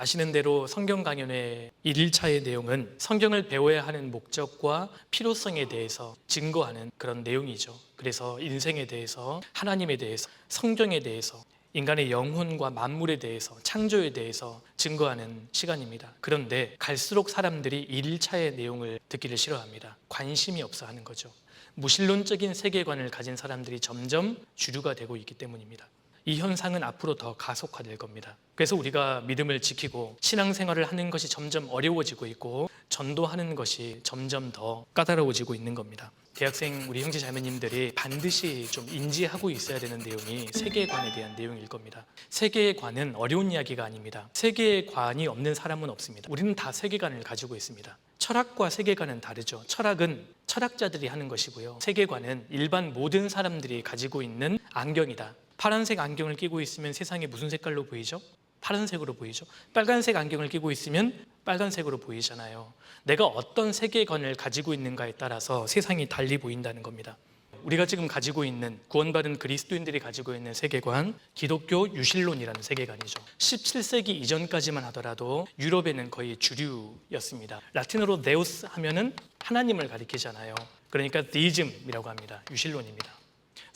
아시는 대로 성경 강연의 1일차의 내용은 성경을 배워야 하는 목적과 필요성에 대해서 증거하는 그런 내용이죠. 그래서 인생에 대해서, 하나님에 대해서, 성경에 대해서, 인간의 영혼과 만물에 대해서, 창조에 대해서 증거하는 시간입니다. 그런데 갈수록 사람들이 1일차의 내용을 듣기를 싫어합니다. 관심이 없어 하는 거죠. 무신론적인 세계관을 가진 사람들이 점점 주류가 되고 있기 때문입니다. 이 현상은 앞으로 더 가속화될 겁니다. 그래서 우리가 믿음을 지키고 신앙생활을 하는 것이 점점 어려워지고 있고 전도하는 것이 점점 더 까다로워지고 있는 겁니다. 대학생 우리 형제 자매님들이 반드시 좀 인지하고 있어야 되는 내용이 세계관에 대한 내용일 겁니다. 세계관은 어려운 이야기가 아닙니다. 세계관이 없는 사람은 없습니다. 우리는 다 세계관을 가지고 있습니다. 철학과 세계관은 다르죠. 철학은 철학자들이 하는 것이고요. 세계관은 일반 모든 사람들이 가지고 있는 안경이다. 파란색 안경을 끼고 있으면 세상이 무슨 색깔로 보이죠? 파란색으로 보이죠. 빨간색 안경을 끼고 있으면 빨간색으로 보이잖아요. 내가 어떤 세계관을 가지고 있는가에 따라서 세상이 달리 보인다는 겁니다. 우리가 지금 가지고 있는, 구원받은 그리스도인들이 가지고 있는 세계관, 기독교 유실론이라는 세계관이죠. 17세기 이전까지만 하더라도 유럽에는 거의 주류였습니다. 라틴어로 데우스 하면은 하나님을 가리키잖아요. 그러니까 데이즘이라고 합니다. 유실론입니다.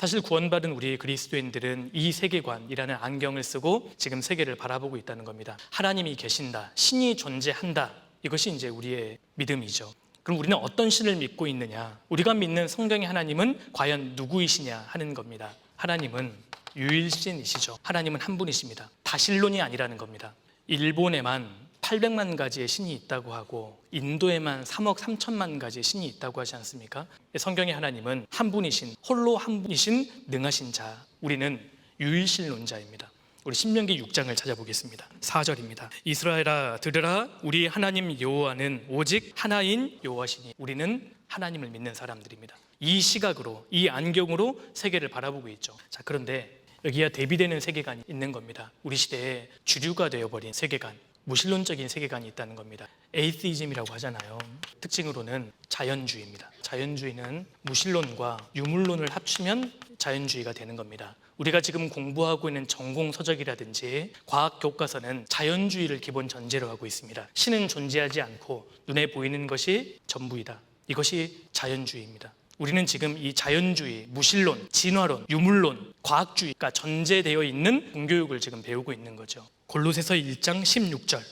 사실 구원받은 우리 그리스도인들은 이 세계관이라는 안경을 쓰고 지금 세계를 바라보고 있다는 겁니다. 하나님이 계신다, 신이 존재한다, 이것이 이제 우리의 믿음이죠. 그럼 우리는 어떤 신을 믿고 있느냐? 우리가 믿는 성경의 하나님은 과연 누구이시냐 하는 겁니다. 하나님은 유일신이시죠. 하나님은 한 분이십니다. 다신론이 아니라는 겁니다. 일본에만 800만 가지의 신이 있다고 하고 인도에만 3억 3천만 가지의 신이 있다고 하지 않습니까? 성경의 하나님은 한 분이신, 홀로 한 분이신 능하신 자, 우리는 유일신론자입니다. 우리 신명기 6장을 찾아보겠습니다. 4절입니다. 이스라엘아 들으라, 우리 하나님 여호와는 오직 하나인 여호와시니. 우리는 하나님을 믿는 사람들입니다. 이 시각으로, 이 안경으로 세계를 바라보고 있죠. 자, 그런데 여기야 대비되는 세계관이 있는 겁니다. 우리 시대에 주류가 되어버린 세계관, 무신론적인 세계관이 있다는 겁니다. 에이티즘이라고 하잖아요. 특징으로는 자연주의입니다. 자연주의는 무신론과 유물론을 합치면 자연주의가 되는 겁니다. 우리가 지금 공부하고 있는 전공 서적이라든지 과학 교과서는 자연주의를 기본 전제로 하고 있습니다. 신은 존재하지 않고 눈에 보이는 것이 전부이다. 이것이 자연주의입니다. 우리는 지금 이 자연주의, 무신론, 진화론, 유물론, 과학주의가 전제되어 있는 공교육을 지금 배우고 있는 거죠. 골로새서 1장 16절,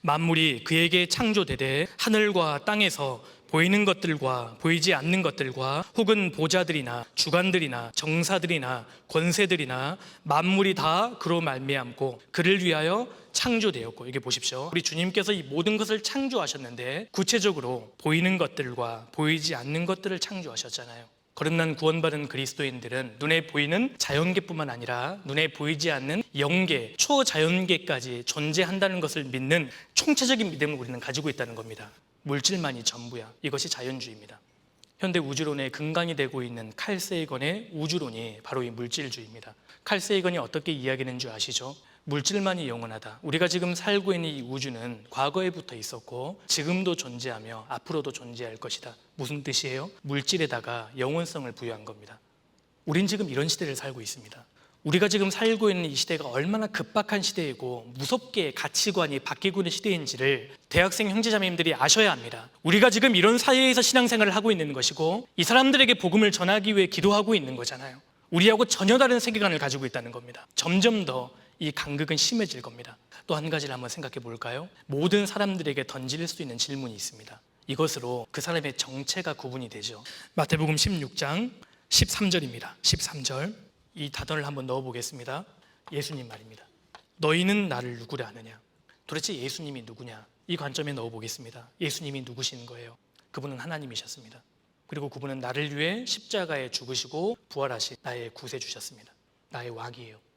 만물이 그에게 창조되되 하늘과 땅에서 보이는 것들과 보이지 않는 것들과 혹은 보좌들이나 주관들이나 정사들이나 권세들이나 만물이 다 그로 말미암고 그를 위하여 창조되었고. 이게 보십시오. 우리 주님께서 이 모든 것을 창조하셨는데 구체적으로 보이는 것들과 보이지 않는 것들을 창조하셨잖아요. 거듭난 구원받은 그리스도인들은 눈에 보이는 자연계뿐만 아니라 눈에 보이지 않는 영계, 초자연계까지 존재한다는 것을 믿는 총체적인 믿음을 우리는 가지고 있다는 겁니다. 물질만이 전부야. 이것이 자연주의입니다. 현대 우주론의 근간이 되고 있는 칼 세이건의 우주론이 바로 이 물질주의입니다. 칼 세이건이 어떻게 이야기하는 줄 아시죠? 물질만이 영원하다. 우리가 지금 살고 있는 이 우주는 과거에부터 있었고 지금도 존재하며 앞으로도 존재할 것이다. 무슨 뜻이에요? 물질에다가 영원성을 부여한 겁니다. 우린 지금 이런 시대를 살고 있습니다. 우리가 지금 살고 있는 이 시대가 얼마나 급박한 시대이고 무섭게 가치관이 바뀌고 있는 시대인지를 대학생 형제자매님들이 아셔야 합니다. 우리가 지금 이런 사회에서 신앙생활을 하고 있는 것이고 이 사람들에게 복음을 전하기 위해 기도하고 있는 거잖아요. 우리하고 전혀 다른 세계관을 가지고 있다는 겁니다. 점점 더 이 간극은 심해질 겁니다. 또 한 가지를 한번 생각해 볼까요? 모든 사람들에게 던질 수 있는 질문이 있습니다. 이것으로 그 사람의 정체가 구분이 되죠. 마태복음 16장 13절입니다. 13절, 이 단어를 한번 넣어보겠습니다. 예수님 말입니다. 너희는 나를 누구라 하느냐? 도대체 예수님이 누구냐? 이 관점에 넣어보겠습니다. 예수님이 누구신 거예요? 그분은 하나님이셨습니다. 그리고 그분은 나를 위해 십자가에 죽으시고 부활하신 나의 구세주셨습니다. 나의 왕이에요.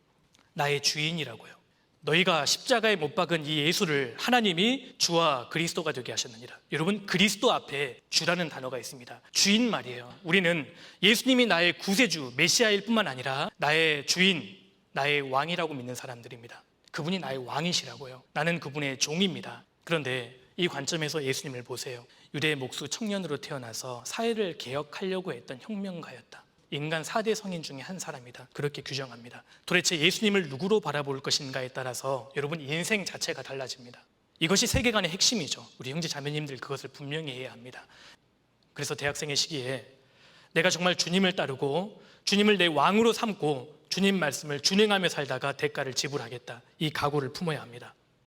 나의 주인이라고요. 너희가 십자가에 못 박은 이 예수를 하나님이 주와 그리스도가 되게 하셨느니라. 여러분, 그리스도 앞에 주라는 단어가 있습니다. 주인 말이에요. 우리는 예수님이 나의 구세주, 메시아일 뿐만 아니라 나의 주인, 나의 왕이라고 믿는 사람들입니다. 그분이 나의 왕이시라고요. 나는 그분의 종입니다. 그런데 이 관점에서 예수님을 보세요. 유대 목수 청년으로 태어나서 사회를 개혁하려고 했던 혁명가였다. 인간 4대 성인 중에 한 사람이다. 그렇게 규정합니다. 도대체 예수님을 누구로 바라볼 것인가에 따라서 여러분 인생 자체가 달라집니다. 이것이 세계관의 핵심이죠. 우리 형제 자매님들 그것을 분명히 해야 합니다. 그래서 대학생의 시기에 내가 정말 주님을 따르고 주님을 내 왕으로 삼고 주님 말씀을 준행하며 살다가 대가를 지불하겠다. 이 각오를 품어야 합니다.